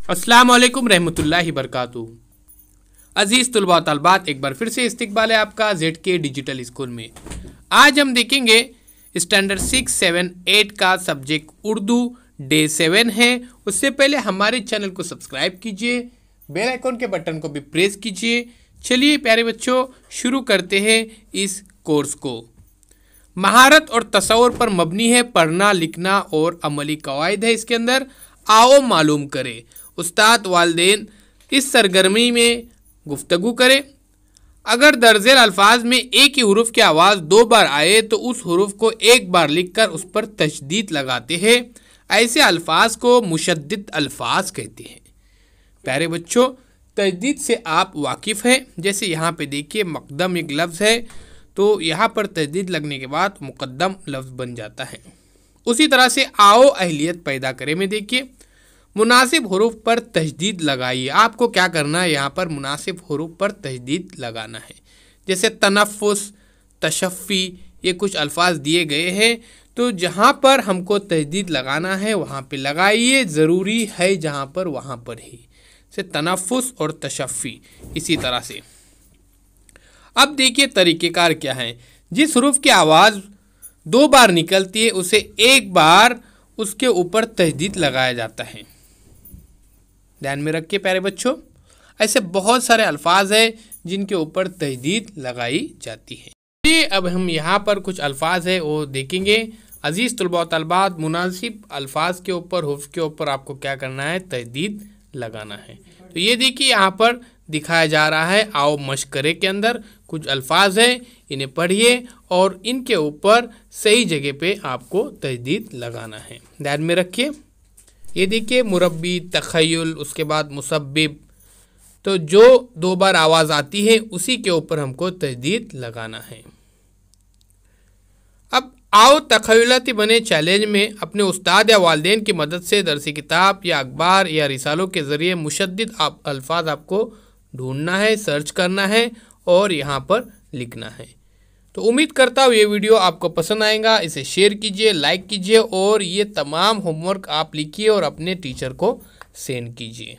अस्सलाम वालेकुम रहमतुल्लाहि बरकातुहू। अजीज़ तुलबा तलबात, एक बार फिर से इस्तकबाल है आपका ZK डिजिटल स्कूल में। आज हम देखेंगे स्टैंडर्ड 6, 7, 8 का सब्जेक्ट उर्दू डे 7 है। उससे पहले हमारे चैनल को सब्सक्राइब कीजिए, बेल आइकन के बटन को भी प्रेस कीजिए। चलिए प्यारे बच्चों, शुरू करते हैं इस कोर्स को। महारत और तसव्वुर पर मबनी है, पढ़ना लिखना और अमली कवायद है इसके अंदर। आओ मालूम करें। उस्ताद वालिदैन इस सरगर्मी में गुफ्तगू करें। अगर दर्जेल अल्फाज में एक ही हुरूफ की आवाज़ 2 बार आए तो उस हुरूफ को 1 बार लिखकर उस पर तशदीद लगाते हैं। ऐसे अल्फाज को मुशद्दिद अल्फाज कहते हैं। प्यारे बच्चों, तशदीद से आप वाकिफ़ हैं। जैसे यहाँ पे देखिए, मक़दम एक लफ्ज़ है तो यहाँ पर तशदीद लगने के बाद मुक़द्दम लफ्ज़ बन जाता है। उसी तरह से आओ अहलियत पैदा करें में देखिए, मुनासिब हुरूफ पर तशदीद लगाइए। आपको क्या करना है, यहाँ पर मुनासिब हुरूफ पर तशदीद लगाना है। जैसे तनफ़ुस, तशफ़ी, ये कुछ अल्फाज दिए गए हैं, तो जहाँ पर हमको तशदीद लगाना है वहाँ पे लगाइए। ज़रूरी है जहाँ पर वहाँ पर ही, से तनफ़ुस और तशफ़ी। इसी तरह से अब देखिए तरीक़ेकार क्या है। जिस हुरूफ की आवाज़ 2 बार निकलती है उसे 1 बार उसके ऊपर तशदीद लगाया जाता है। ध्यान में रखिए प्यारे बच्चों, ऐसे बहुत सारे अल्फाज हैं जिनके ऊपर तशदीद लगाई जाती है। चलिए अब हम यहाँ पर कुछ अल्फाज है वो देखेंगे। अजीज़ तुलबा तलबात, मुनासिब अल्फाज के ऊपर, हुर्फ के ऊपर आपको क्या करना है, तशदीद लगाना है। तो ये देखिए यहाँ पर दिखाया जा रहा है। आओ मशकरे के अंदर कुछ अल्फाज हैं, इन्हें पढ़िए और इनके ऊपर सही जगह पे आपको तशदीद लगाना है। ध्यान में रखिए। ये देखिए, मुरब्बी, तख़य्युल, उसके बाद मुसब्बिब। तो जो 2 बार आवाज़ आती है उसी के ऊपर हमको तशदीद लगाना है। अब आओ तख़य्युलाती बने चैलेंज में अपने उस्ताद या वालिदैन की मदद से दरसी किताब या अखबार या रिसालों के ज़रिए मुशद्दिद अल्फाज आपको ढूंढना है, सर्च करना है और यहाँ पर लिखना है। तो उम्मीद करता हूँ ये वीडियो आपको पसंद आएगा। इसे शेयर कीजिए, लाइक कीजिए और ये तमाम होमवर्क आप लिखिए और अपने टीचर को सेंड कीजिए।